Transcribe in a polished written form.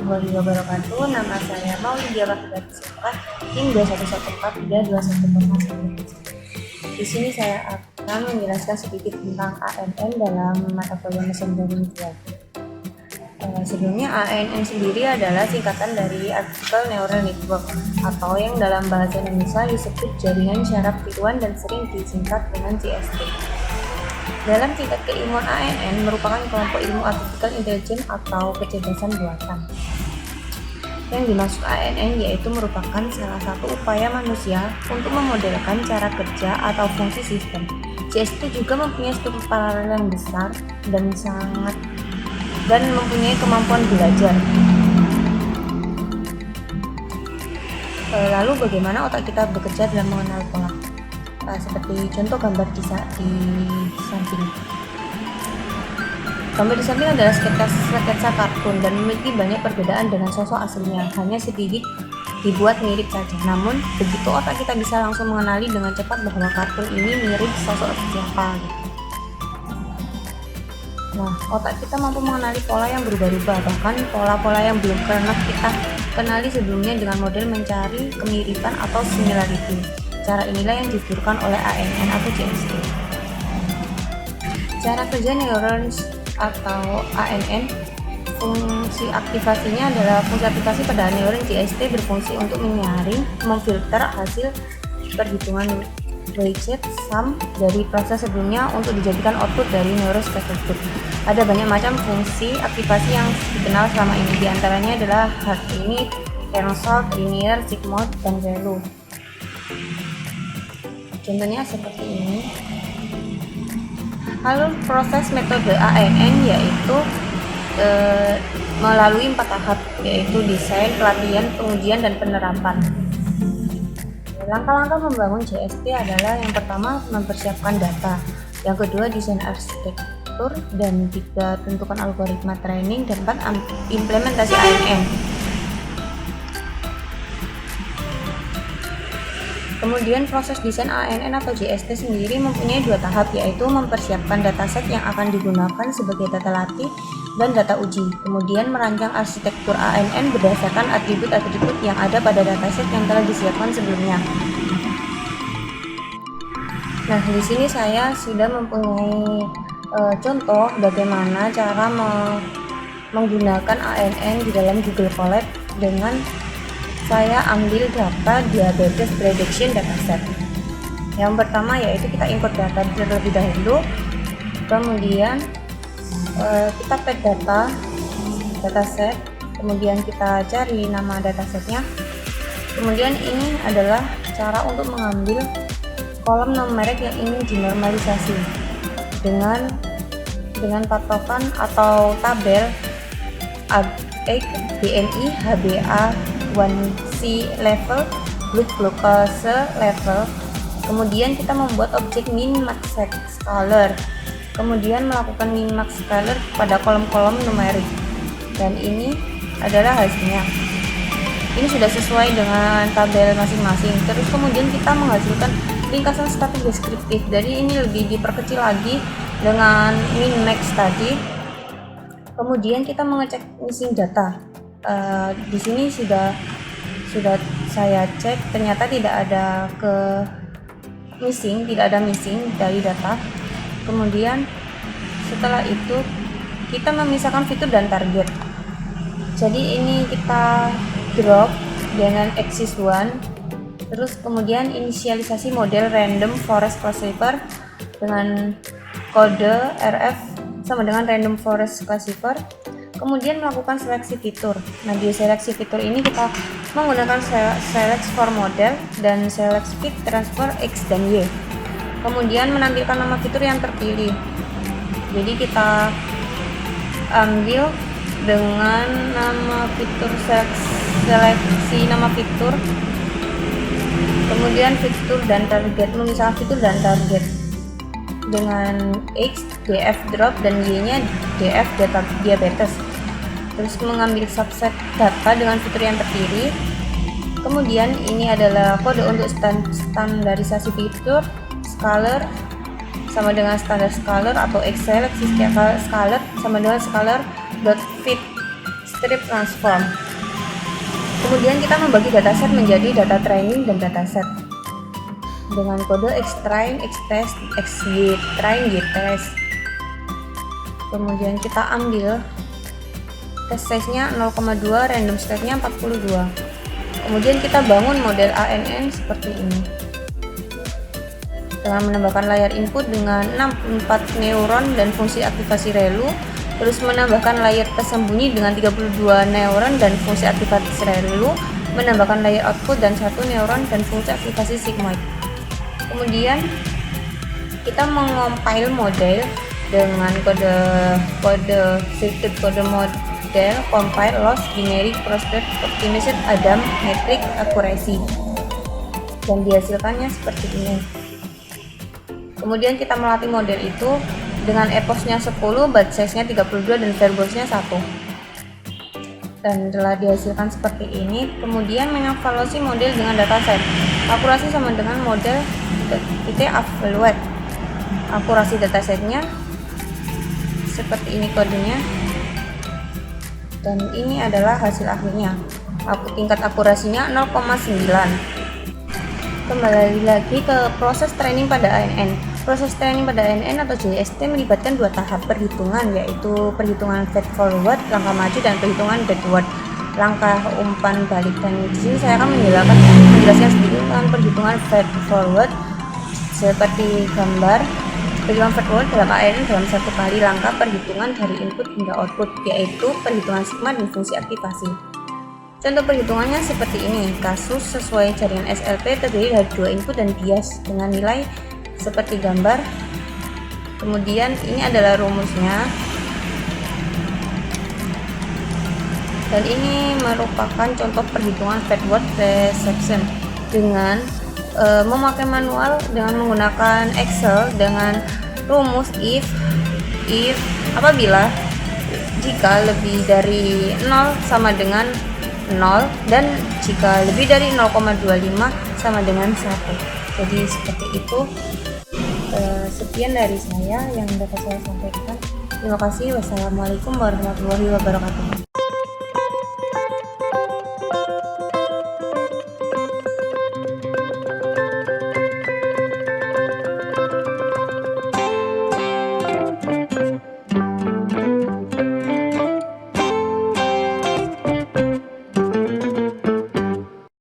warahmatullahi wabarakatuh. Nama saya Maulidia Wahida Putra, NIM 2114211. Di sini saya akan menjelaskan sedikit tentang ANN dalam mata kuliah mesin learning 2. Sebelumnya ANN sendiri adalah singkatan dari Artificial Neural Network, atau yang dalam bahasa Indonesia disebut jaringan syaraf tiruan dan sering disingkat dengan JST. Dalam tingkat keilmuan ANN merupakan kelompok ilmu artificial intelligence atau kecerdasan buatan. Yang dimaksud ANN yaitu merupakan salah satu upaya manusia untuk memodelkan cara kerja atau fungsi sistem. JST juga mempunyai struktur paralel yang besar dan mempunyai kemampuan belajar. Lalu bagaimana otak kita bekerja dalam mengenal pola? Seperti contoh gambar di samping. Gambar di samping adalah sketsa kartun dan memiliki banyak perbedaan dengan sosok aslinya, hanya sedikit dibuat mirip saja. Namun, begitu otak kita bisa langsung mengenali dengan cepat bahwa kartun ini mirip sosok siapa. Nah, otak kita mampu mengenali pola yang berubah-ubah, bahkan pola-pola yang belum pernah kita kenali sebelumnya dengan model mencari kemiripan atau similarity. Cara inilah yang ditirukan oleh ANN atau JST. Cara kerja neurons atau ANN, fungsi aktivasinya adalah fungsi aktivasi pada neuron JST berfungsi untuk menyaring, memfilter hasil perhitungan weighted sum dari proses sebelumnya untuk dijadikan output dari neuron tersebut. Ada banyak macam fungsi aktivasi yang dikenal selama ini, diantaranya adalah hard-init, tensor, linear, sigmoid, dan value. Contohnya seperti ini. Lalu proses metode ANN yaitu melalui 4 tahap, yaitu desain, pelatihan, pengujian, dan penerapan. Langkah-langkah membangun JST adalah yang pertama mempersiapkan data, yang kedua desain arsitektur, dan 3 tentukan algoritma training, dan 4 implementasi ANN. Kemudian proses desain ANN atau JST sendiri mempunyai 2 tahap, yaitu mempersiapkan dataset yang akan digunakan sebagai data latih dan data uji. Kemudian merancang arsitektur ANN berdasarkan atribut-atribut yang ada pada dataset yang telah disiapkan sebelumnya. Nah, di sini saya sudah mempunyai contoh bagaimana cara menggunakan ANN di dalam Google Colab dengan saya ambil data diabetes prediction dataset. Yang pertama yaitu kita import data terlebih dahulu, kemudian kita pack dataset, kemudian kita cari nama datasetnya. Kemudian ini adalah cara untuk mengambil kolom numerik yang ingin dinormalisasi dengan patokan atau tabel BMI, HbA, 1C level, blood glucose level. Kemudian kita membuat objek min-max scalar, kemudian melakukan min-max scalar pada kolom-kolom numerik, dan ini adalah hasilnya. Ini sudah sesuai dengan tabel masing-masing. Terus kemudian kita menghasilkan ringkasan statik deskriptif. Jadi ini lebih diperkecil lagi dengan min-max tadi. Kemudian kita mengecek missing data. Di sini sudah saya cek, ternyata tidak ada missing dari data. Kemudian setelah itu kita memisahkan fitur dan target. Jadi ini kita drop dengan axis 1, terus kemudian inisialisasi model random forest classifier dengan kode RF sama dengan random forest classifier. Kemudian melakukan seleksi fitur. Nah, di seleksi fitur ini kita menggunakan select for model dan select fit transfer X dan Y. Kemudian menampilkan nama fitur yang terpilih. Jadi kita ambil dengan nama fitur seleksi nama fitur, kemudian fitur dan target, memisahkan fitur dan target dengan X DF drop dan Y nya DF diabetes. Terus mengambil subset data dengan fitur yang terpilih. Kemudian ini adalah kode untuk standarisasi fitur, scalar sama dengan standar scalar atau X seleksi scalar sama dengan scalar dot fit strip transform. Kemudian kita membagi dataset menjadi data training dan dataset dengan kode xtrain, xtest, xytrain, ytest. Kemudian kita ambil test size-nya 0,2, random state-nya 42. Kemudian kita bangun model ANN seperti ini dengan menambahkan layar input dengan 64 neuron dan fungsi aktivasi ReLU, terus menambahkan layar tersembunyi dengan 32 neuron dan fungsi aktivasi ReLU, menambahkan layar output dan 1 neuron dan fungsi aktivasi sigmoid. Kemudian kita mengompile model dengan kode circuit kode model compile loss binary crossbreed optimized Adam metric accuracy, dan dihasilkannya seperti ini. Kemudian kita melatih model itu dengan eposnya 10, batch size-nya 32 dan verbose-nya 1. Dan telah dihasilkan seperti ini. Kemudian mengevaluasi model dengan dataset. Akurasi sama dengan model kita evaluate. Akurasi datasetnya seperti ini kodenya. Dan ini adalah hasil akhirnya. Tingkat akurasinya 0,9. Kembali lagi ke proses training pada ANN. Proses training pada ANN atau JST melibatkan dua tahap perhitungan, yaitu perhitungan feed forward, langkah maju, dan perhitungan backward, langkah umpan balik. Dan di sini saya akan menjelaskan sedikit tentang perhitungan feed forward seperti gambar. Perhitungan feed forward dalam ANN dalam satu kali langkah perhitungan dari input hingga output, yaitu perhitungan sigma dan fungsi aktivasi. Contoh perhitungannya seperti ini. Kasus sesuai jaringan SLP terdiri dari dua input dan bias dengan nilai seperti gambar. Kemudian ini adalah rumusnya, dan ini merupakan contoh perhitungan feedward reception dengan memakai manual dengan menggunakan Excel dengan rumus if apabila jika lebih dari 0 sama dengan 0 dan jika lebih dari 0,25 sama dengan 1. Jadi seperti itu. Sekian dari saya yang dapat saya sampaikan. Terima kasih. Wassalamualaikum warahmatullahi wabarakatuh.